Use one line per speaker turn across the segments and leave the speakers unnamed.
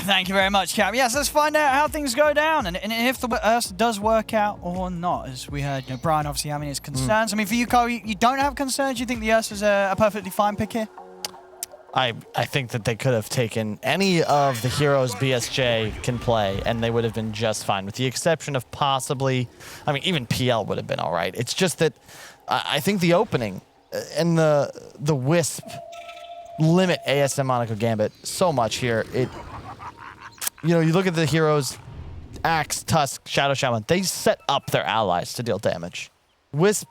Thank you very much, Cap. Yes, let's find out how things go down and if the Ursa does work out or not. As we heard, Brian obviously having his concerns. I mean, for you, Cole, you don't have concerns? You think the Ursa's a perfectly fine pick here?
I think that they could have taken any of the heroes BSJ can play, and they would have been just fine, with the exception of possibly, I mean, even PL would have been all right. It's just that I think the opening and the Wisp limit ASM Monaco Gambit so much here. You look at the heroes, Axe, Tusk, Shadow Shaman, they set up their allies to deal damage. Wisp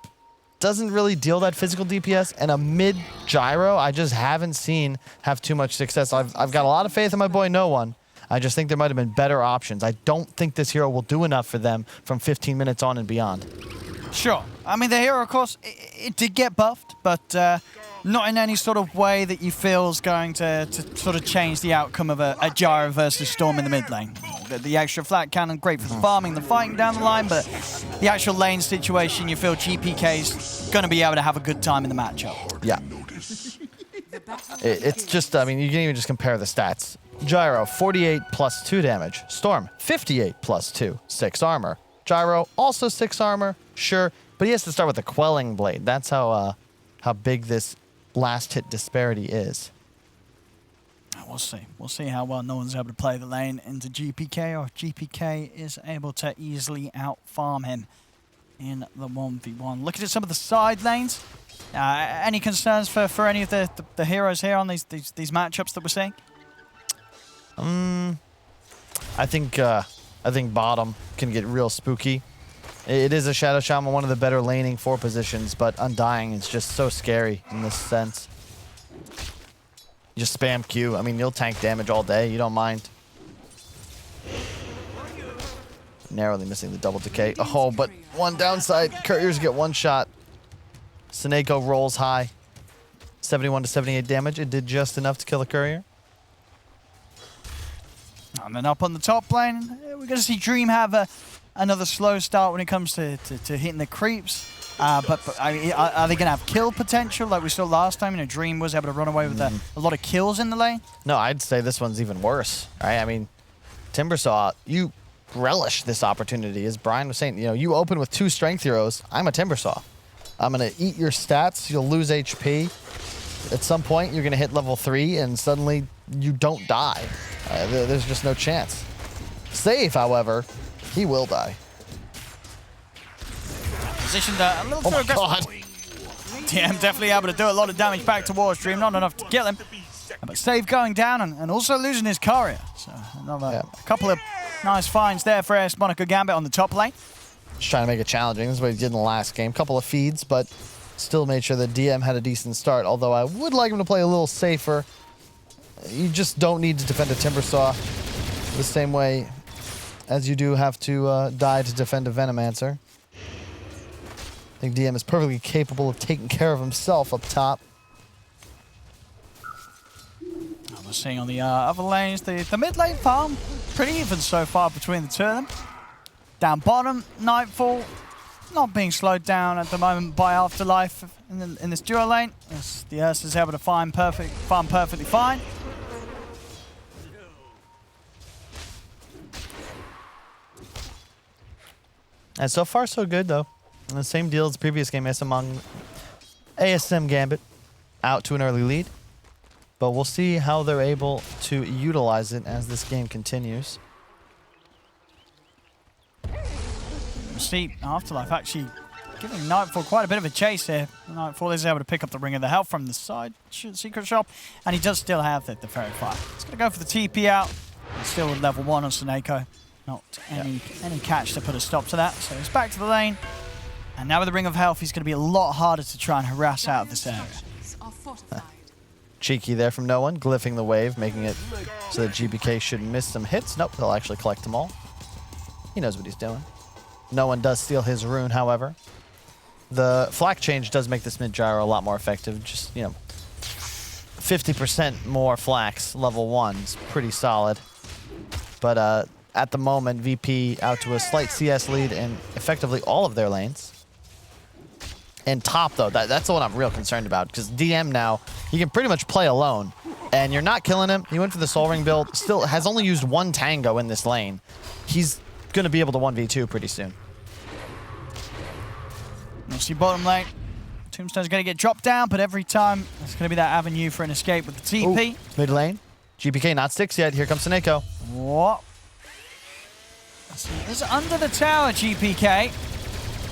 doesn't really deal that physical DPS, and a mid gyro I just haven't seen have too much success. I've got a lot of faith in my boy No One. I just think there might have been better options. I don't think this hero will do enough for them from 15 minutes on and beyond.
Sure. I mean, the hero, of course, it did get buffed, but not in any sort of way that you feel is going to sort of change the outcome of a gyro versus Storm in the mid lane. The extra flat cannon, great for the farming, the fighting down the line, but the actual lane situation, you feel GPK's going to be able to have a good time in the matchup.
Yeah. It's just, I mean, you can even just compare the stats. Gyro, 48 plus 2 damage. Storm, 58 plus 2, 6 armor. Gyro, also 6 armor, sure, but he has to start with the Quelling Blade. That's how big this last hit disparity is.
We'll see. We'll see how well No One's able to play the lane into GPK, or if GPK is able to easily out-farm him in the 1v1. Looking at some of the side lanes, any concerns for any of the heroes here on these matchups that we're seeing?
I think bottom can get real spooky. It is a Shadow Shaman, one of the better laning 4 positions, but Undying is just so scary in this sense. You just spam Q. I mean, you'll tank damage all day. You don't mind. Narrowly missing the double decay. Oh, but one downside. Couriers get one shot. Monaco rolls high. 71 to 78 damage. It did just enough to kill the Courier.
And then up on the top lane, we're going to see Dream have another slow start when it comes to hitting the creeps. But are they going to have kill potential like we saw last time? Dream was able to run away with a lot of kills in the lane.
No, I'd say this one's even worse. Right? I mean, Timbersaw, you relish this opportunity. As Brian was saying, you open with 2 strength heroes. I'm a Timbersaw. I'm going to eat your stats. You'll lose HP. At some point, you're going to hit level 3, and suddenly you don't die. There's just no chance. Save, however, he will die.
Positioned a little too aggressive. TM definitely able to do a lot of damage back towards Dream, not enough to kill him. But Save going down and also losing his Courier. So a couple of nice finds there for AS Monaco Gambit on the top lane.
Just trying to make it challenging. This is what he did in the last game. Couple of feeds, but still made sure that DM had a decent start, although I would like him to play a little safer. You just don't need to defend a Timbersaw the same way as you do have to die to defend a Venomancer. I think DM is perfectly capable of taking care of himself up top.
We're seeing on the other lanes, the mid lane farm, pretty even so far between the two of them. Down bottom, Nightfall, not being slowed down at the moment by Afterlife in this duo lane. As the Ursa's able to farm perfectly fine.
And so far, so good, though. And the same deal as the previous game, ASM Gambit out to an early lead. But we'll see how they're able to utilize it as this game continues.
We'll see Afterlife actually giving Nightfall quite a bit of a chase here. Nightfall is able to pick up the Ring of the Health from the side secret shop, and he does still have the Fairy Fire. He's going to go for the TP out. He's still with level 1 on Monaco. Not any catch to put a stop to that. So he's back to the lane. And now with the Ring of Health, he's going to be a lot harder to try and harass out of this area.
Cheeky there from No One, glyphing the wave, making it so that GBK should miss some hits. Nope, he'll actually collect them all. He knows what he's doing. No One does steal his rune, however. The flak change does make this mid gyro a lot more effective. Just, 50% more flaks, level 1's pretty solid. But at the moment, VP out to a slight CS lead in effectively all of their lanes. And top, though, that's the one I'm real concerned about, because DM now, he can pretty much play alone. and you're not killing him. He went for the Soul Ring build. Still has only used one Tango in this lane. He's going to be able to 1v2 pretty soon.
We'll see bottom lane. Tombstone's going to get dropped down, but every time there's going to be that avenue for an escape with the TP.
Ooh, mid lane. GPK not sticks yet. Here comes Monaco.
What? It's under the tower, GPK.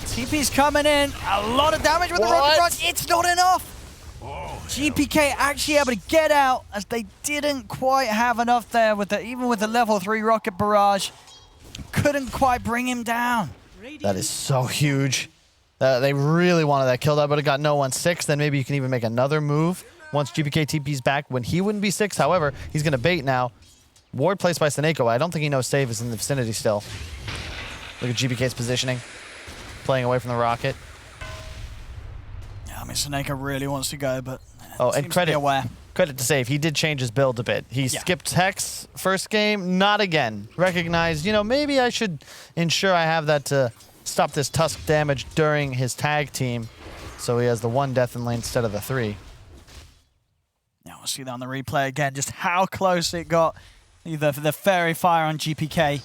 TP's coming in. A lot of damage with the rocket rush. It's not enough. GPK actually able to get out as they didn't quite have enough there with even with the level 3 rocket barrage. Couldn't quite bring him down.
That is so huge. They really wanted that kill. That would have got no 1-6. Then maybe you can even make another move once GPK TP's back when he wouldn't be 6. However, he's going to bait now. Ward placed by Monaco. I don't think he knows save is in the vicinity still. Look at GPK's positioning. Playing away from the rocket.
Yeah, I mean, Monaco really wants to go, but
and credit to save. He did change his build a bit. He skipped Hex first game. Not again. Recognized, you know, maybe I should ensure I have that to stop this Tusk damage during his tag team. So he has the 1 death in lane instead of the 3.
Now we'll see that on the replay again, just how close it got. The Fairy Fire on GPK.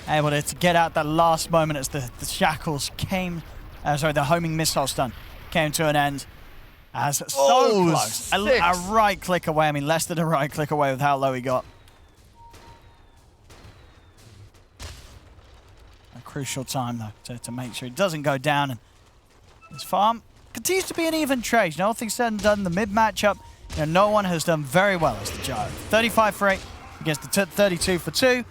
Able to get out that last moment as the shackles came, the homing missile stun came to an end. As so close. A right click away. I mean, less than a right click away with how low he got. A crucial time, though, to make sure he doesn't go down. And his farm continues to be an even trade. No thing's said and done. The mid matchup, you know, no one has done very well as the Gyro. 35 for 8 against the 32 for 2.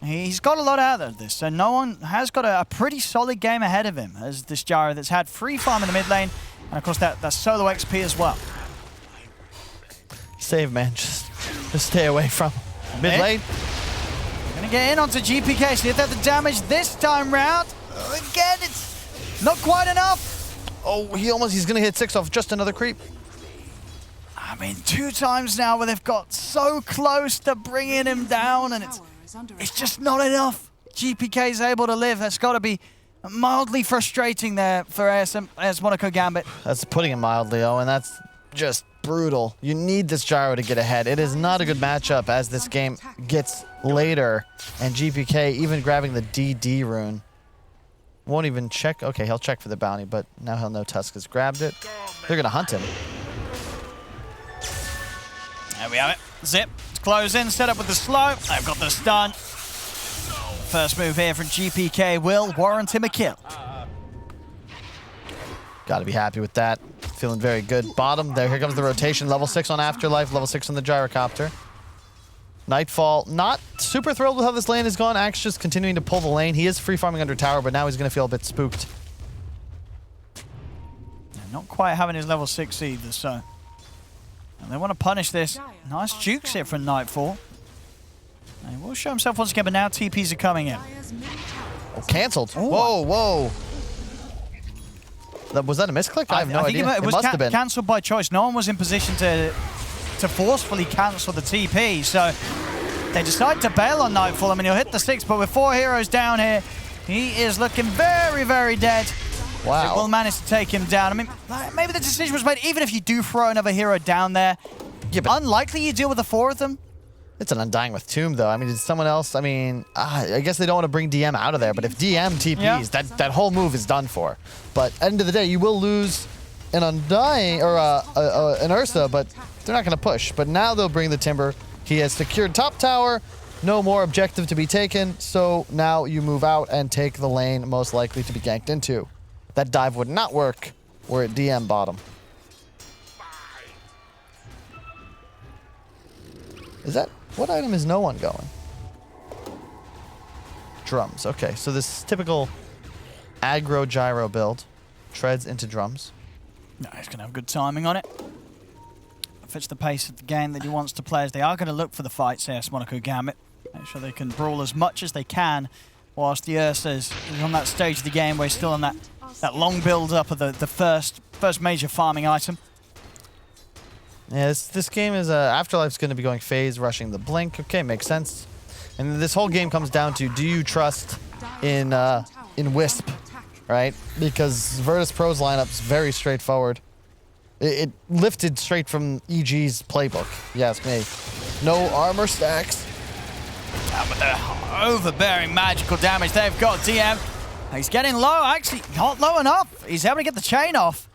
He's got a lot out of this, so no one has got a pretty solid game ahead of him as this Gyro that's had free farm in the mid lane, and of course that solo XP as well.
Save, man. Just stay away from mid lane.
Gonna get in onto GPK, see if they have the damage this time round. Again, it's not quite enough.
Oh, he's gonna hit 6 off just another creep.
I mean, 2 times now where they've got so close to bringing him down, and it's just not enough. GPK's able to live. That's got to be mildly frustrating there for AS Monaco Gambit.
That's putting it mildly, and that's just brutal. You need this Gyro to get ahead. It is not a good matchup as this game gets later, and GPK even grabbing the DD rune. Won't even check. Okay, he'll check for the bounty, but now he'll know Tusk has grabbed it. They're going to hunt him.
There we have it. Zip. Close in, set up with the slow. They've got the stun. First move here from GPK will warrant him a kill.
Got to be happy with that. Feeling very good. Bottom, there, here comes the rotation. Level 6 on Afterlife, level 6 on the Gyrocopter. Nightfall, not super thrilled with how this lane has gone. Axe just continuing to pull the lane. He is free farming under tower, but now he's going to feel a bit spooked.
Yeah, not quite having his level 6 either, so... And they want to punish this. Nice jukes here from Nightfall. He will show himself once again, but now TPs are coming in.
Oh, cancelled.
Ooh.
Whoa. Was that a misclick? I have no idea.
It
must have been.
Cancelled by choice. No one was in position to forcefully cancel the TP, so they decide to bail on Nightfall. I mean, he'll hit the 6, but with 4 heroes down here, he is looking very, very dead.
Wow.
It will manage to take him down. I mean, maybe the decision was made, even if you do throw another hero down there, unlikely you deal with the 4 of them.
It's an Undying with Tomb, though. I mean, did someone else, I mean, I guess they don't want to bring DM out of there, but if DM TPs, that whole move is done for. But at the end of the day, you will lose an Undying, or an Ursa, but they're not going to push. But now they'll bring the Timber. He has secured top tower. No more objective to be taken, so now you move out and take the lane most likely to be ganked into. That dive would not work were it DM bottom. Is that... What item is no one going? Drums. Okay, so this typical aggro Gyro build treads into drums.
No, he's going to have good timing on it. Fits the pace of the game that he wants to play, as they are going to look for the fights, AS Monaco Gambit. Make sure they can brawl as much as they can, whilst the Ursa is on that stage of the game where he's still on that long build-up of the first major farming item.
Yeah, this game is... Afterlife's going to be going phase, rushing the Blink. Okay, makes sense. And this whole game comes down to, do you trust in Wisp, right? Because Virtus.pro's lineup is very straightforward. It lifted straight from EG's playbook, you ask me. No armor stacks.
But the overbearing magical damage they've got. DM, he's getting low. Actually, not low enough. He's able to get the chain off.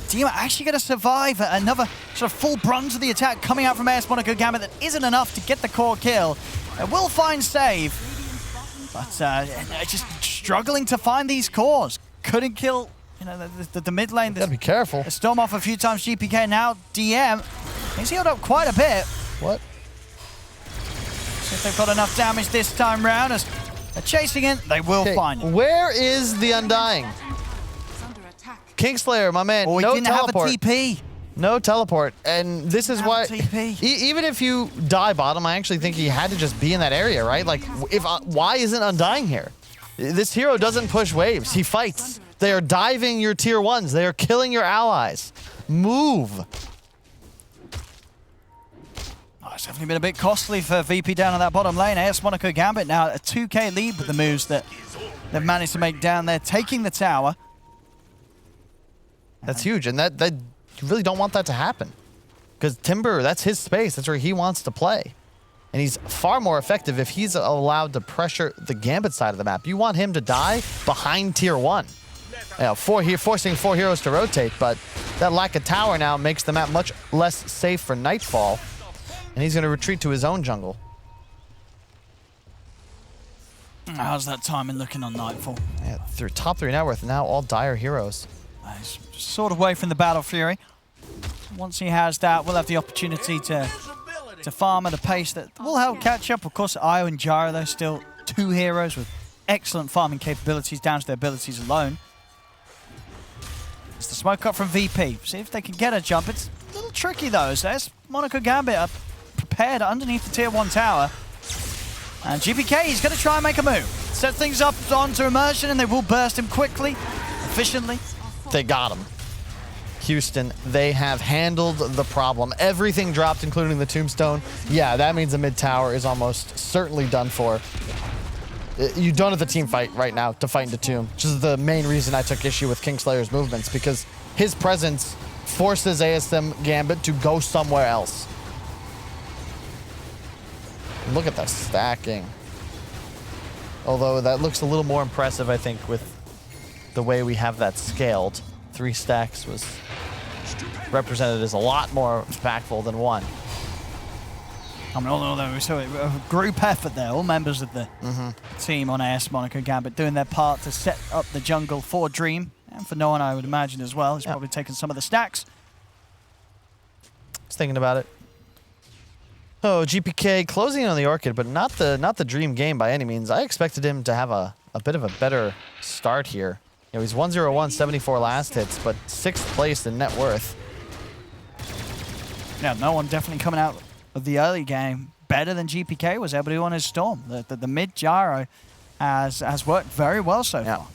DM actually going to survive another sort of full brunt of the attack coming out from AS Monaco Gambit that isn't enough to get the core kill. It will find save, but just struggling to find these cores. Couldn't kill, you know, the mid lane.
Gotta be careful.
Storm off a few times. GPK now. DM, he's healed up quite a bit.
What?
See if they've got enough damage this time round. As they're chasing it, they will find it.
Where is the Undying? Kingslayer, my man,
he
no
didn't
teleport.
have a TP.
No teleport, and this is why,
TP.
even if you die bottom, I actually think he had to just be in that area, right? Like, why isn't Undying here? This hero doesn't push waves, he fights. They are diving your tier 1s, they are killing your allies. Move.
Oh, it's definitely been a bit costly for VP down on that bottom lane. AS Monaco Gambit now a 2k lead with the moves that they've managed to make down there, taking the tower.
That's huge, and that you really don't want that to happen. Because Timber, that's his space, that's where he wants to play. And he's far more effective if he's allowed to pressure the Gambit side of the map. You want him to die behind tier 1. You know, forcing 4 heroes to rotate, but that lack of tower now makes the map much less safe for Nightfall. And he's going to retreat to his own jungle.
How's that timing looking on Nightfall?
Yeah, through top 3 net worth, now all dire heroes.
He's sort of away from the Battle Fury. Once he has that, we'll have the opportunity to farm at a pace that will help catch up. Of course, Io and Gyro, though, still 2 heroes with excellent farming capabilities down to their abilities alone. It's the smoke up from VP. See if they can get a jump. It's a little tricky, though, as Monaco Gambit are prepared underneath the tier 1 tower. And GPK, he's going to try and make a move. Set things up onto Immersion, and they will burst him quickly, efficiently.
They got him. Houston, they have handled the problem. Everything dropped, including the tombstone. Yeah, that means the mid tower is almost certainly done for. You don't have the team fight right now to fight into tomb, which is the main reason I took issue with Kingslayer's movements, because his presence forces ASM Gambit to go somewhere else. Look at the stacking. Although that looks a little more impressive, I think, with the way we have that scaled. 3 stacks was represented as a lot more impactful than 1.
I mean, although we saw a group effort there, all members of the team on AS Monaco Gambit doing their part to set up the jungle for Dream, and for no one, I would imagine, as well. He's probably taken some of the stacks.
Just thinking about it. Oh, GPK closing in on the Orchid, but not the Dream game by any means. I expected him to have a bit of a better start here. You know, he's 101, 74 last hits, but 6th place in net worth.
Yeah, no one definitely coming out of the early game better than GPK was able to do on his Storm. The mid gyro has worked very well so far.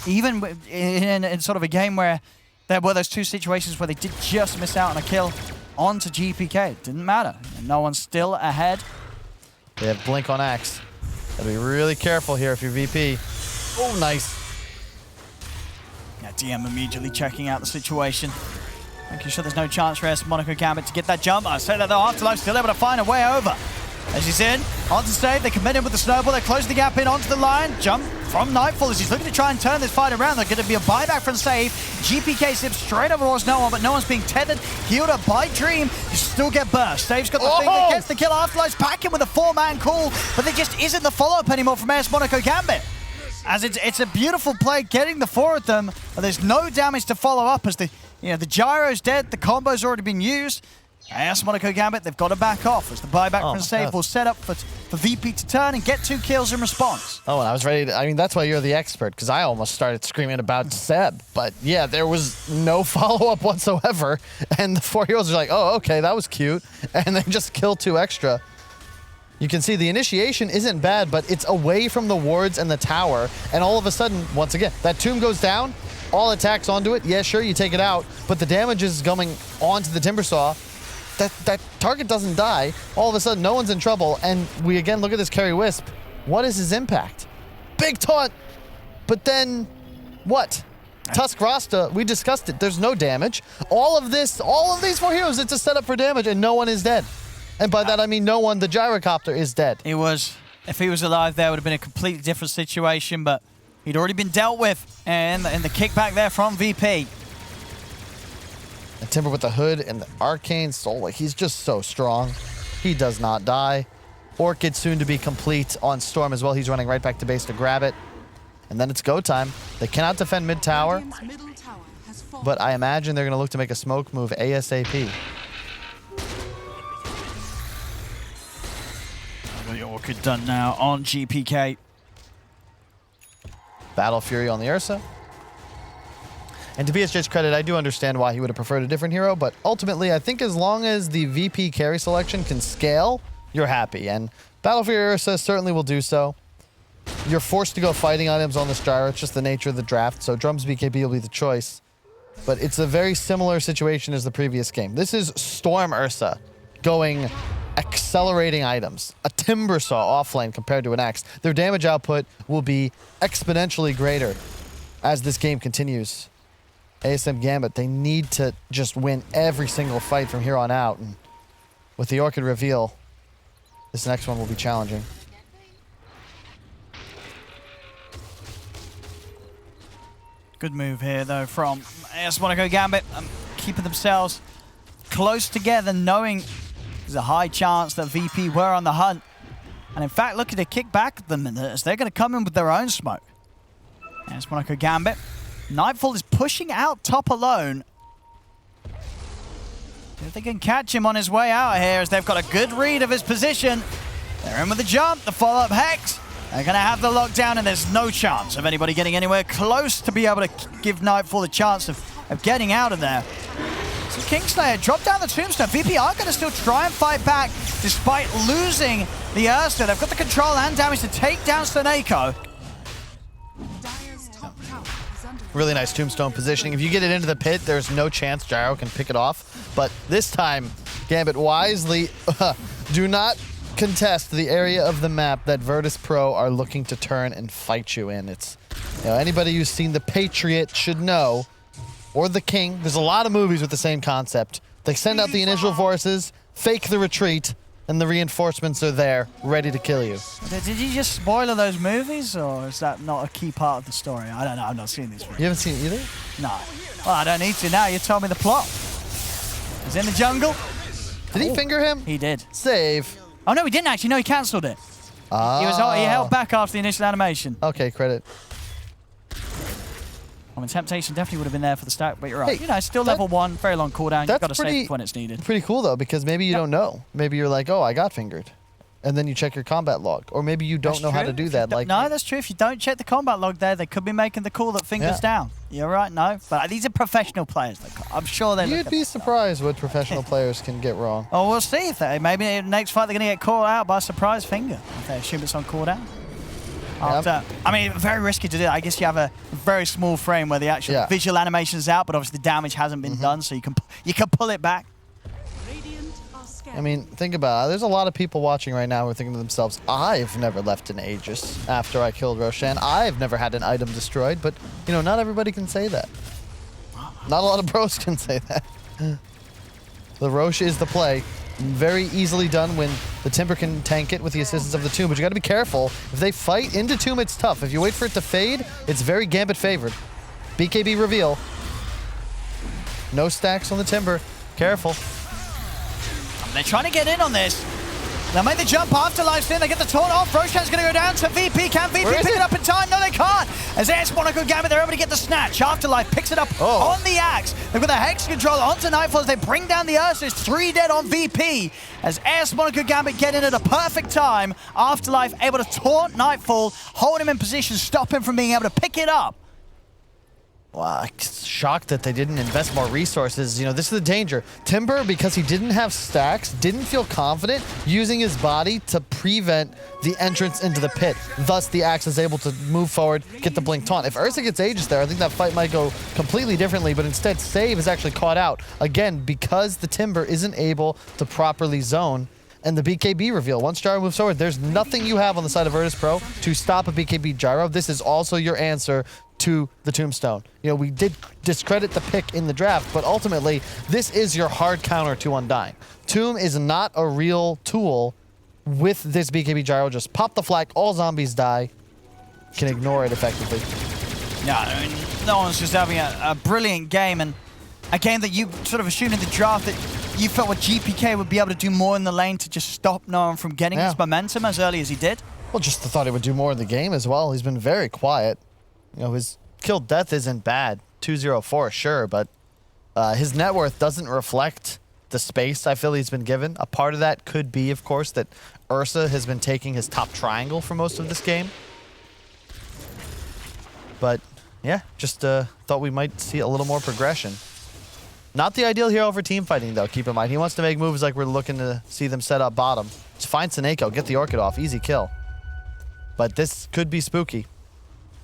Even in sort of a game where there were those 2 situations where they did just miss out on a kill onto GPK. It didn't matter. No one's still ahead.
They have Blink on Axe. Gotta be really careful here if you're VP. Oh, nice.
Yeah, DM immediately checking out the situation. Making sure there's no chance for AS Monaco Gambit to get that jump. I say that though, Afterlife still able to find a way over. As he's in, onto save, they commit him with the snowball, they're closing the gap in onto the line. Jump from Nightfall as he's looking to try and turn this fight around. There's going to be a buyback from save. GPK zips straight over towards no one, but no one's being tethered. Healed up by Dream. You still get burst. Save's got the thing that gets the kill. Afterlife's back in with a 4-man call, but there just isn't the follow-up anymore from AS Monaco Gambit. As it's a beautiful play getting the 4 of them, but there's no damage to follow up as the gyro's dead, the combo's already been used. AS Monaco Gambit, they've got to back off as the buyback from save will set up for VP to turn and get 2 kills in response.
Oh, and I was ready to, I mean, that's why you're the expert, because I almost started screaming about Seb. But yeah, there was no follow-up whatsoever, and the 4 heroes are like, oh, okay, that was cute, and they just kill 2 extra. You can see the initiation isn't bad, but it's away from the wards and the tower, and all of a sudden, once again, that tomb goes down, all attacks onto it, yeah, sure, you take it out, but the damage is going onto the Timbersaw. That target doesn't die, all of a sudden no one's in trouble, and we again look at this Carry Wisp. What is his impact? Big taunt, but then what? Tusk Rasta, we discussed it. There's no damage. All of these 4 heroes, it's a setup for damage, and no one is dead. And by that I mean no one. The gyrocopter is dead.
It was. If he was alive, there would have been a completely different situation, but he'd already been dealt with, and the kickback there from VP.
And Timber with the hood and the arcane soul, like he's just so strong. He does not die. Orchid soon to be complete on Storm as well. He's running right back to base to grab it. And then it's go time. They cannot defend mid tower, but I imagine they're going to look to make a smoke move ASAP.
The Orchid done now on GPK.
Battle Fury on the Ursa. And to BSJ's credit, I do understand why he would have preferred a different hero, but ultimately I think as long as the VP carry selection can scale, you're happy. And Battle Fury Ursa certainly will do so. You're forced to go fighting items on this gyro. It's just the nature of the draft, so Drums BKB will be the choice. But it's a very similar situation as the previous game. This is Storm Ursa going accelerating items. A Timber Saw offlane compared to an Axe. Their damage output will be exponentially greater as this game continues. ASM Gambit, they need to just win every single fight from here on out. And with the Orchid reveal, this next one will be challenging.
Good move here, though, from AS Monaco Gambit. Keeping themselves close together, knowing there's a high chance that VP were on the hunt. And in fact, looking to kick back at them as they're going to come in with their own smoke. AS Monaco Gambit. Nightfall is pushing out top alone. If they can catch him on his way out here, as they've got a good read of his position. They're in with the jump, the follow-up Hex. They're going to have the lockdown, and there's no chance of anybody getting anywhere close to be able to give Nightfall the chance of getting out of there. So Kingslayer drop down the tombstone. VP are going to still try and fight back despite losing the Ursa. They've got the control and damage to take down Soneko.
Really nice tombstone positioning. If you get it into the pit, there's no chance Gyro can pick it off. But this time, Gambit wisely do not contest the area of the map that Virtus.pro are looking to turn and fight you in. It's, you know, anybody who's seen The Patriot should know, or The King. There's a lot of movies with the same concept. They send out the initial forces, fake the retreat, and the reinforcements are there, ready to kill you.
Did you just spoil those movies, or is that not a key part of the story? I don't know. I've not seen these movies.
You haven't seen it either?
No. Well, I don't need to now. You told me the plot. He's in the jungle.
Did he finger him?
He did.
Save.
Oh, no, he didn't actually. No, he cancelled it. He held back after the initial animation.
Okay, credit.
I mean, Temptation definitely would have been there for the stack, but you're right.
Hey,
You know, still level 1, very long cooldown. You've got to save when it's needed.
Pretty cool, though, because maybe you don't know. Maybe you're like, oh, I got fingered. And then you check your combat log. Or maybe you don't know how to do that. Like,
no, that's true. If you don't check the combat log there, they could be making the call that fingers down. You're right, no. But these are professional players. I'm sure they
You'd be surprised what professional players can get wrong.
Oh, we'll see. If maybe in the next fight they're going to get caught out by a surprise finger. If they assume it's on cooldown. I mean, very risky to do that. I guess you have a very small frame where the actual visual animation's out, but obviously the damage hasn't been done, so you can pull it back.
I mean, think about it. There's a lot of people watching right now who are thinking to themselves, I've never left an Aegis after I killed Roshan. I've never had an item destroyed, but, you know, not everybody can say that. Not a lot of pros can say that. The Rosh is the play. Very easily done when the Timber can tank it with the assistance of the Tomb, but you got to be careful. If they fight into Tomb, it's tough. If you wait for it to fade, it's very Gambit favored. BKB reveal. No stacks on the Timber. Careful.
They're trying to get in on this. They'll make the jump after Lifesteal. They get the taunt off. Roshan's going to go down to VP. Can VP pick it up in time? No, they can't. As AS Monaco Gambit, they're able to get the snatch. Afterlife picks it up on the Axe. They've got the Hex control onto Nightfall as they bring down the Ursa. It's 3 dead on VP. As AS Monaco Gambit get in at a perfect time. Afterlife able to taunt Nightfall, hold him in position, stop him from being able to pick it up.
Wow, I'm shocked that they didn't invest more resources. You know, this is the danger. Timber, because he didn't have stacks, didn't feel confident using his body to prevent the entrance into the pit. Thus, the Axe is able to move forward, get the Blink Taunt. If Ursa gets Aegis there, I think that fight might go completely differently, but instead, Save is actually caught out. Again, because the Timber isn't able to properly zone. And the BKB reveal. Once Gyro moves forward, there's nothing you have on the side of Virtus.pro to stop a BKB Gyro. This is also your answer to the Tombstone. You know, we did discredit the pick in the draft, but ultimately, this is your hard counter to Undying. Tomb is not a real tool with this BKB gyro. Just pop the flag, all zombies die. Can ignore it effectively.
Yeah, I mean, no one's just having a brilliant game, and a game that you sort of assumed in the draft that you felt what GPK would be able to do more in the lane to just stop no one from getting this momentum as early as he did.
Well, just thought he would do more in the game as well. He's been very quiet. You know, his kill death isn't bad. 204, sure, but his net worth doesn't reflect the space I feel he's been given. A part of that could be, of course, that Ursa has been taking his top triangle for most of this game. But, yeah, just thought we might see a little more progression. Not the ideal hero for team fighting, though, keep in mind. He wants to make moves like we're looking to see them set up bottom. Just find Monaco, get the Orchid off, easy kill. But this could be spooky.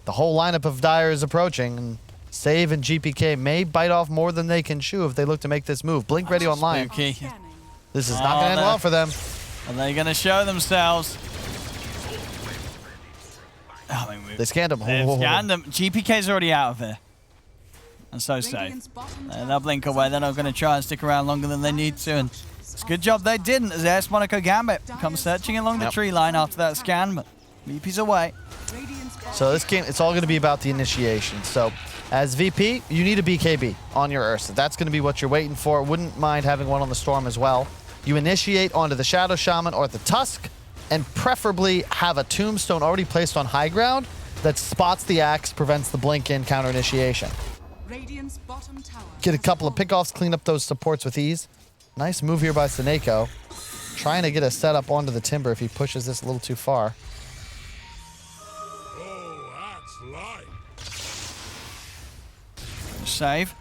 The whole lineup of Dire is approaching, and Save and GPK may bite off more than they can chew if they look to make this move. Blink ready online.
Spooky.
This is not going to end well for them.
Are they going to show themselves? I mean,
they scanned him.
They've scanned him. GPK's already out of here. And so Save. They'll blink away. They're not going to try and stick around longer than they need to. And it's a good job they didn't, as there's Monaco Gambit comes searching along the tree line after that scan, but VP's away.
So this game, it's all going to be about the initiation. So as VP, you need a BKB on your Ursa. That's going to be what you're waiting for. Wouldn't mind having one on the Storm as well. You initiate onto the Shadow Shaman or the Tusk, and preferably have a Tombstone already placed on high ground that spots the axe, prevents the blink-in counter initiation. Get a couple of pickoffs, clean up those supports with ease. Nice move here by Monaco. Trying to get a setup onto the Timber if he pushes this a little too far.
Save.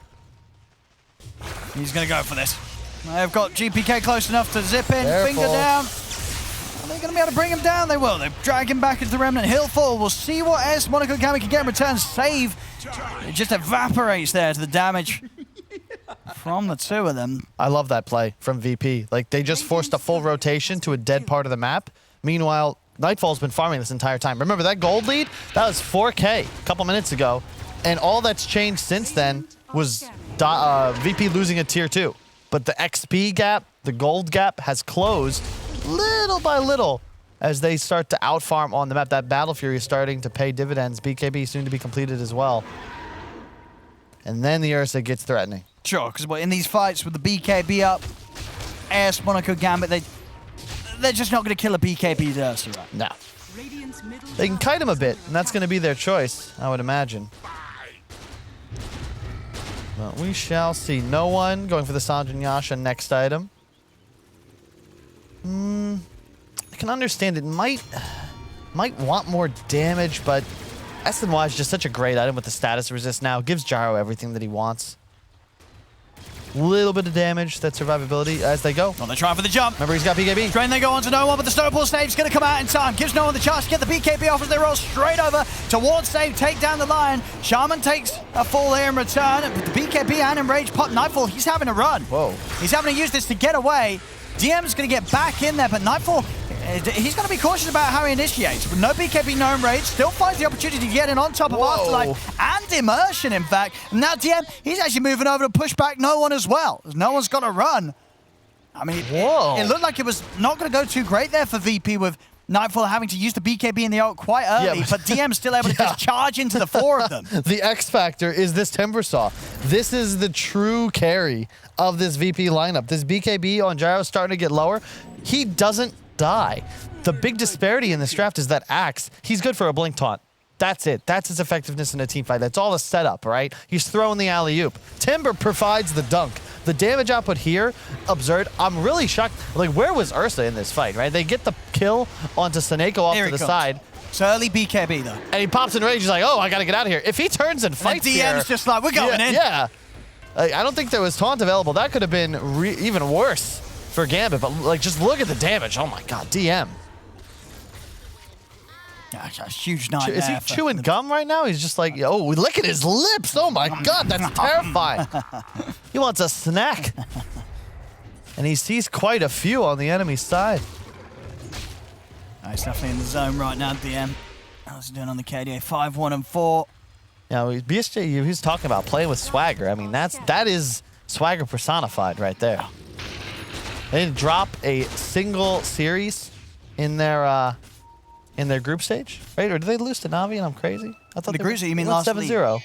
He's going to go for this. They've got GPK close enough to zip in, finger down. Are they going to be able to bring him down? They will. They drag him back into the Remnant. He'll fall. We'll see what S Monaco Gambit can get in return. Save. It just evaporates there to the damage from the two of them.
I love that play from VP. Like, they just forced a full rotation to a dead part of the map. Meanwhile, Nightfall's been farming this entire time. Remember, that gold lead? That was 4K a couple minutes ago. And all that's changed since then was VP losing a tier 2. But the XP gap, the gold gap, has closed little by little as they start to outfarm on the map. That Battle Fury is starting to pay dividends. BKB soon to be completed as well. And then the Ursa gets threatening.
Sure, because in these fights with the BKB up, AS Monaco Gambit, they're just not going to kill a BKB Ursa, right?
No. They can kite him a bit, and that's going to be their choice, I would imagine. But we shall see. No one going for the Sanjin Yasha next item. I can understand it might want more damage, but SNY is just such a great item with the status resist now. Gives Gyro everything that he wants. Little bit of damage, that survivability as they go.
Well, they're trying for the jump.
Remember, he's got BKB.
Drain, they go on to no one, but the snowball Save's going to come out in time. Gives no one the chance to get the BKB off as they roll straight over towards Save, take down the Lion. Shaman takes a fall here in return. But the BKB and Enrage pop Nightfall. He's having a run.
Whoa.
He's having to use this to get away. DM's going to get back in there, but Nightfall, he's going to be cautious about how he initiates. With no BKB, no Enrage, still finds the opportunity to get in on top of Afterlife and Immersion, in fact. And now DM, he's actually moving over to push back no one as well. No one's got to run. I mean, it looked like it was not going to go too great there for VP with Nightfall having to use the BKB in the ult quite early, but DM's still able to just charge into the four of them.
The X factor is this Timbersaw. This is the true carry of this VP lineup. This BKB on Gyro is starting to get lower. He doesn't die. The big disparity in this draft is that Axe, he's good for a blink taunt. That's it. That's his effectiveness in a team fight. That's all a setup, right? He's throwing the alley-oop. Timber provides the dunk. The damage output here, absurd. I'm really shocked. Like, where was Ursa in this fight, right? They get the kill onto Monaco off to the side.
It's early BKB, though.
And he pops in rage. He's like, oh, I got to get out of here. If he turns and fights
DM's
here,
just like, we're going in.
Yeah. I don't think there was taunt available. That could have been even worse for Gambit. But, like, just look at the damage. Oh, my God. DM.
Gosh, a huge night.
Is he chewing gum right now? He's just like, oh, look at his lips. Oh, my God. That's terrifying. He wants a snack. And he sees quite a few on the enemy side.
He's definitely in the zone right now, DM. How's he doing on the KDA? 5-1 and 4.
You know, BSJ, he was talking about playing with swagger. I mean, that is swagger personified right there. They didn't drop a single series in their group stage, right? Or did they lose to Navi and I'm crazy? I thought
The group stage, you mean
last 7-0.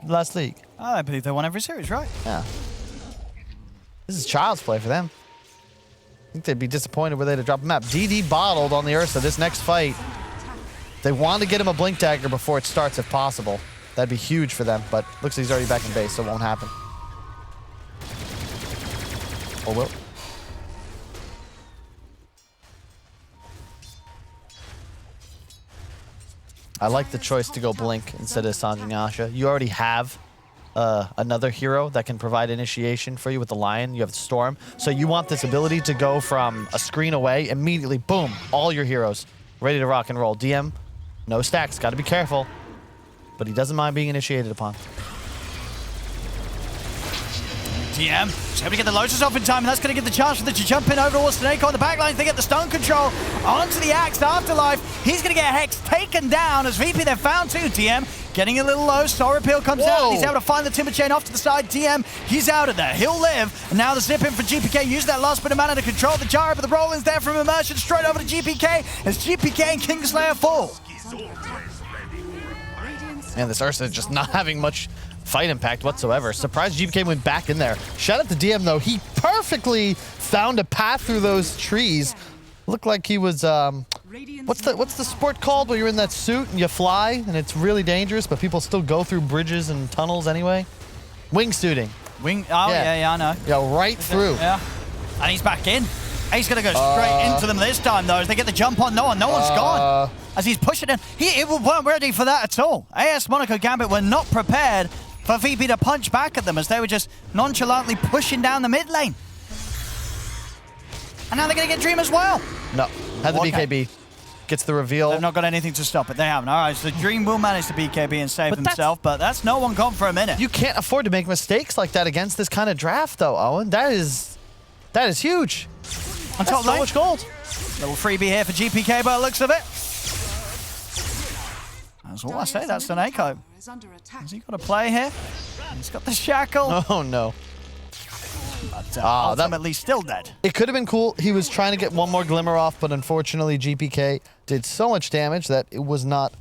Last league.
Oh, I believe they won every series, right?
Yeah. This is child's play for them. I think they'd be disappointed were they to drop a map. DD bottled on the Ursa this next fight. They want to get him a Blink Dagger before it starts if possible. That'd be huge for them, but looks like he's already back in base, so it won't happen. Or will? I like the choice to go Blink instead of Sanjay. You already have another hero that can provide initiation for you with the Lion. You have the Storm. So you want this ability to go from a screen away, immediately, boom, all your heroes ready to rock and roll. DM, no stacks, got to be careful. But he doesn't mind being initiated upon.
DM, just able to get the Lotus off in time, and that's going to give the chance for them to jump in over towards Snake on the backline. They get the stun control onto the Axe Afterlife. He's going to get Hex taken down as VP they've found too. DM getting a little low. Soul Repeal comes out, and he's able to find the Timber Chain off to the side. DM, he's out of there. He'll live. And now the zip in for GPK. Use that last bit of mana to control the gyro, but the roll-in's there from Immersion straight over to GPK as GPK and Kingslayer fall.
Man, this Ursa just not having much fight impact whatsoever. Surprised GPK went back in there. Shout out to DM though. He perfectly found a path through those trees. Looked like he was what's the sport called where you're in that suit and you fly and it's really dangerous, but people still go through bridges and tunnels anyway? Wingsuiting.
Yeah, I know.
Yeah, right through.
Yeah. And he's back in. He's going to go straight into them this time, though, as they get the jump on. No one's gone. As he's pushing in. He weren't ready for that at all. AS Monaco Gambit were not prepared for VP to punch back at them as they were just nonchalantly pushing down the mid lane. And now they're going to get Dream as well.
No. Had the BKB. Gets the reveal.
They've not got anything to stop it. They haven't. All right, so Dream will manage to BKB and save himself, but that's no one gone for a minute.
You can't afford to make mistakes like that against this kind of draft, though, Owen. That is huge.
On top
so much gold.
Little freebie here for GPK by the looks of it. That's all I say, that's an Echo. Has he got a play here? He's got the shackle.
Oh, no.
But ultimately still dead.
It could have been cool. He was trying to get one more glimmer off, but unfortunately GPK did so much damage that it was not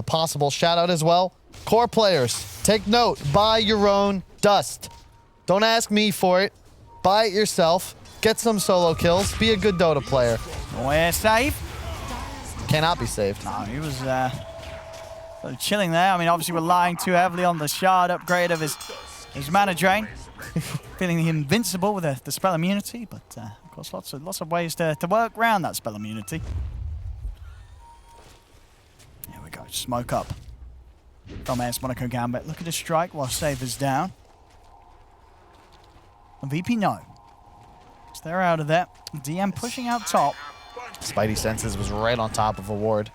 possible. Shout out as well. Core players, take note. Buy your own dust. Don't ask me for it. Buy it yourself. Get some solo kills. Be a good Dota player.
We're safe.
Cannot be saved.
No, he was chilling there. I mean, obviously we're relying too heavily on the shard upgrade of his mana drain. Feeling invincible with the spell immunity, but of course lots of ways to work around that spell immunity. Here we go, smoke up from AS Monaco Gambit. Look at the strike while Save is down. And VP no. So they're out of there. DM pushing out top.
Spidey Senses was right on top of a ward.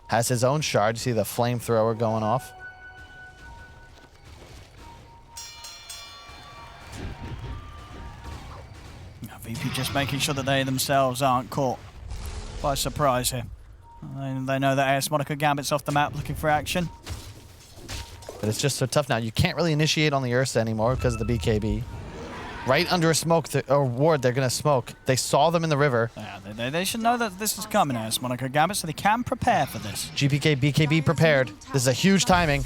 Has his own shard. You see the flamethrower going off.
VP just making sure that they themselves aren't caught by surprise here. They know that AS Monaco Gambit's off the map looking for action.
But it's just so tough now. You can't really initiate on the Ursa anymore because of the BKB. Right under a smoke or ward, they're going to smoke. They saw them in the river.
Yeah, they should know that this is coming, AS Monaco Gambit, so they can prepare for this.
GPK, BKB prepared. This is a huge timing.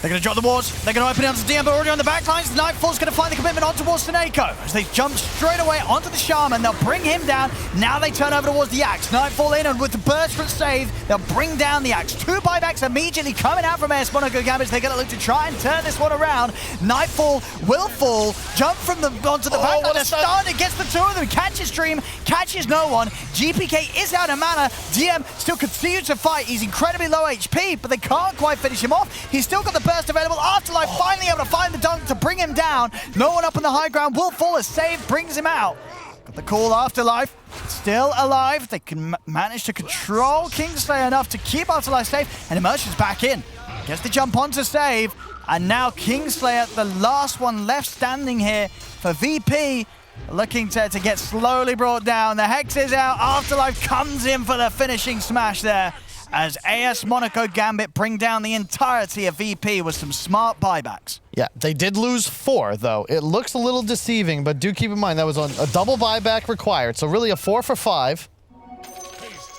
They're going to drop the wards. They're going to open it onto DM, but already on the backlines. Nightfall's going to find the commitment on towards Monaco. As they jump straight away onto the Shaman, they'll bring him down. Now they turn over towards the Axe. Nightfall in, and with the burst for save, they'll bring down the Axe. 2 buybacks immediately coming out from AS Monaco Gambit. They're going to look to try and turn this one around. Nightfall will fall, jump from onto the backline. They're starting, gets the 2 of them, catches Dream, catches no one. GPK is out of mana. DM still continues to fight. He's incredibly low HP, but they can't quite finish him off. He's still got the burst available. Afterlife finally able to find the dunk to bring him down. No one up on the high ground. Will fall. A save brings him out. Got the call. Afterlife still alive. They can manage to control Kingslayer enough to keep Afterlife safe, and Immersion's back in. Gets the jump on to save, and now Kingslayer, the last one left standing here for VP, looking to get slowly brought down. The Hex is out. Afterlife comes in for the finishing smash there. as AS Monaco Gambit bring down the entirety of VP with some smart buybacks.
Yeah, they did lose 4, though. It looks a little deceiving, but do keep in mind that was on a double buyback required. So really a 4 for 5.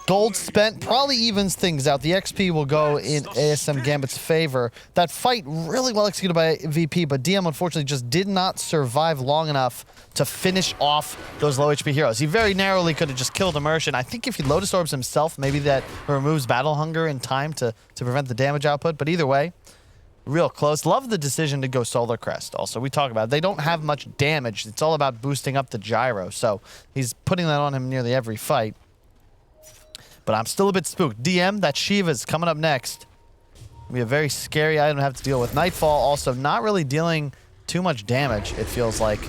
Gold spent probably evens things out. The XP will go in ASM Gambit's favor. That fight really well executed by VP, but DM unfortunately just did not survive long enough to finish off those low HP heroes. He very narrowly could have just killed Immersion. I think if he Lotus Orbs himself, maybe that removes Battle Hunger in time to prevent the damage output. But either way, real close. Love the decision to go Solar Crest. Also, we talk about it. They don't have much damage. It's all about boosting up the gyro. So he's putting that on him nearly every fight. But I'm still a bit spooked. DM, that Shiva's coming up next. It'll be a very scary item to have to deal with. Nightfall also not really dealing too much damage, it feels like.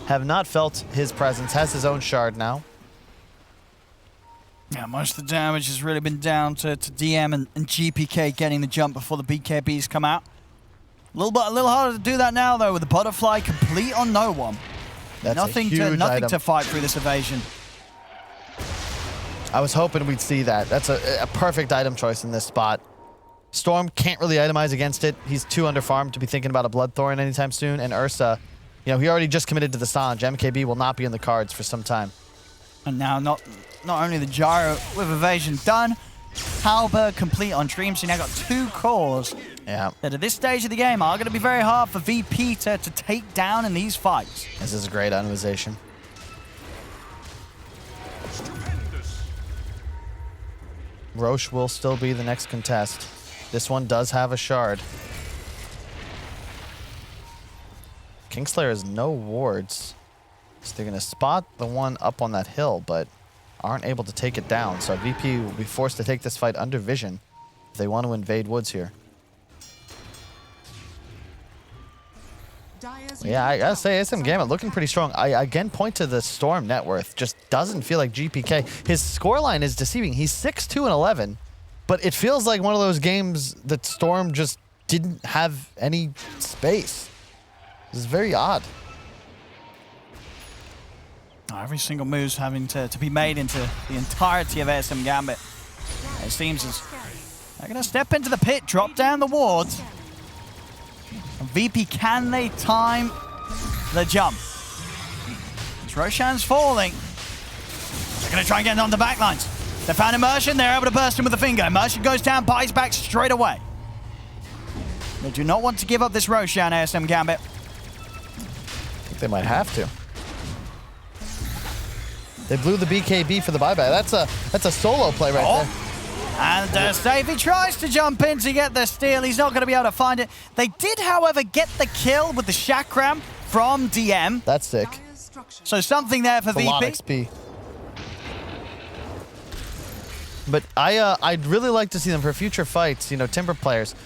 Have not felt his presence. Has his own shard now.
Yeah, most of the damage has really been down to DM and GPK getting the jump before the BKBs come out. A little harder to do that now, though, with the butterfly complete on no one.
That's
nothing to fight through this evasion.
I was hoping we'd see that. That's a perfect item choice in this spot. Storm can't really itemize against it. He's too underfarmed to be thinking about a Bloodthorn anytime soon. And Ursa, you know, he already just committed to the Sange. MKB will not be in the cards for some time.
And now not only the gyro with evasion done, Halberd complete on stream. So now got 2 cores that at this stage of the game are going to be very hard for VP to take down in these fights.
This is a great itemization. Roche will still be the next contest. This one does have a shard. Kingslayer has no wards. So they're going to spot the one up on that hill, but aren't able to take it down. So VP will be forced to take this fight under vision if they want to invade woods here. Yeah, I gotta say, ASM Gambit looking pretty strong. I again point to the Storm net worth. Just doesn't feel like GPK. His scoreline is deceiving. He's 6-2 and 11, but it feels like one of those games that Storm just didn't have any space. This is very odd.
Every single move's having to be made into the entirety of ASM Gambit. It seems as they're gonna step into the pit, drop down the wards. VP, can they time the jump? As Roshan's falling, they're going to try and get on the back lines. They found Immersion, they're able to burst him with a finger. Immersion goes down, buys back straight away. They do not want to give up this Roshan, ASM Gambit.
I think they might have to. They blew the BKB for the buyback. That's a solo play right there.
And Davey tries to jump in to get the steal. He's not going to be able to find it. They did, however, get the kill with the Chakram from DM.
That's sick.
So something there for VP.
A lot of XP. But I'd really like to see them for future fights, you know, Timber players.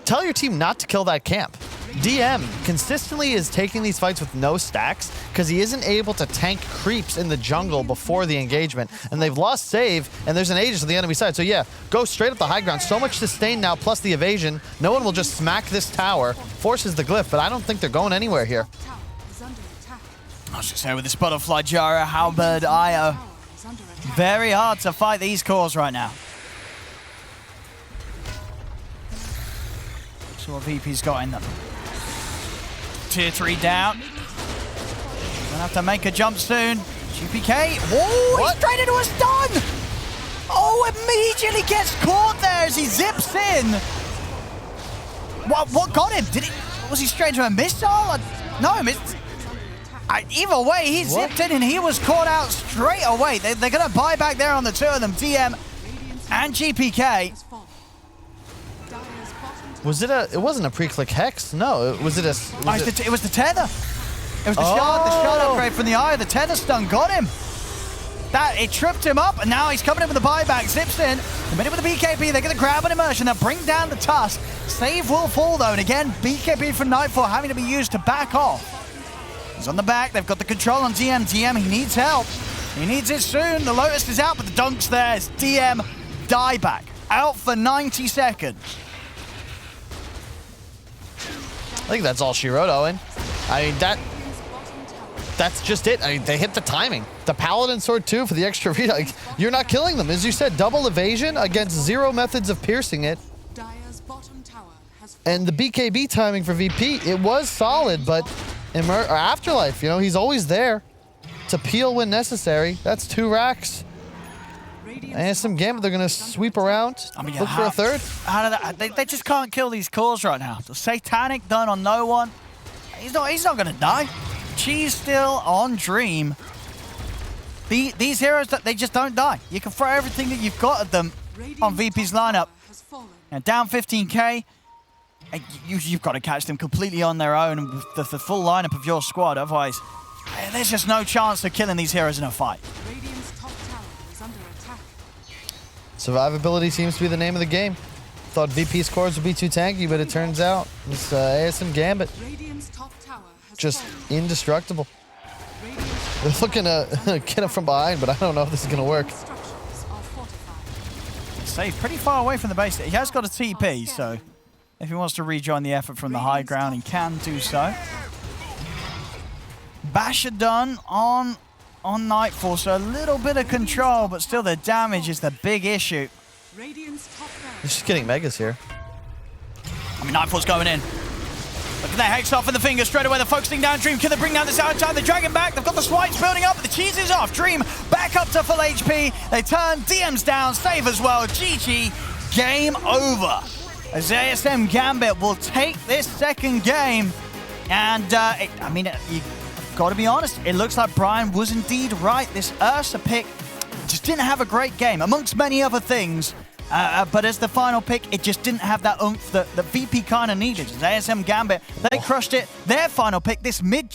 Tell your team not to kill that camp. DM consistently is taking these fights with no stacks because he isn't able to tank creeps in the jungle before the engagement. And they've lost save, and there's an Aegis on the enemy side. So yeah, go straight up the high ground. So much sustain now, plus the evasion. No one will just smack this tower. Forces the glyph, but I don't think they're going anywhere here.
I was just saying, with this butterfly Jara, Halberd, Io. Very hard to fight these cores right now. So what VP's got in them. Tier 3 down. Gonna have to make a jump soon. GPK. Whoa, he's straight into a stun! Oh, immediately gets caught there as he zips in. What got him? Was he straight into a missile? No, either way, he zipped in and he was caught out straight away. They're gonna buy back there on the 2 of them, DM and GPK.
Was it it wasn't a pre-click hex? No, it was it
it was the tether. It was the shard upgrade from the eye. The tether stun got him. It tripped him up, and now he's coming in with the buyback. Zips in, committed with the BKB. They're going to grab an immersion. They'll bring down the Tusk. Save will fall, though, and again, BKB from Nightfall having to be used to back off. He's on the back. They've got the control on DM. DM, he needs help. He needs it soon. The Lotus is out, but the Dunk's there. It's DM dieback. Out for 90 seconds.
I think that's all she wrote, Owen. I mean, that's just it. I mean, they hit the timing. the Paladin Sword too for the extra read. Like, you're not killing them. As you said, double evasion against 0 methods of piercing it. And the BKB timing for VP, it was solid, but Afterlife, you know, he's always there to peel when necessary. That's 2 racks. And some Gambit, they're going to sweep around, look for a third.
They just can't kill these cores right now. The Satanic done on no one. He's not going to die. Cheese still on Dream. These heroes, they just don't die. You can throw everything that you've got at them on VP's lineup. And down 15k, you've got to catch them completely on their own with the full lineup of your squad. Otherwise, there's just no chance of killing these heroes in a fight.
Survivability seems to be the name of the game. Thought VP's cores would be too tanky, but it turns out this ASM Gambit just indestructible. They're looking to get him from behind, but I don't know if this is going to work.
Safe pretty far away from the base. He has got a TP, so if he wants to rejoin the effort from the high ground, he can do so. Basher done on Nightfall, so a little bit of control, but still the damage is the big issue.
He's just getting megas here.
I mean, Nightfall's going in. Look at that Hex off in the finger straight away. They're focusing down Dream. Can they bring down this outside? The Dragon back. They've got the swipes building up, but the cheese is off. Dream back up to full HP. They turn. DM's down. Save as well. GG. Game over. As ASM Gambit will take this second game. And, I mean, you've got to be honest. It looks like Brian was indeed right. This Ursa pick just didn't have a great game, amongst many other things. But as the final pick, it just didn't have that oomph that VP kind of needed. As ASM Gambit, they crushed it. Their final pick, this mid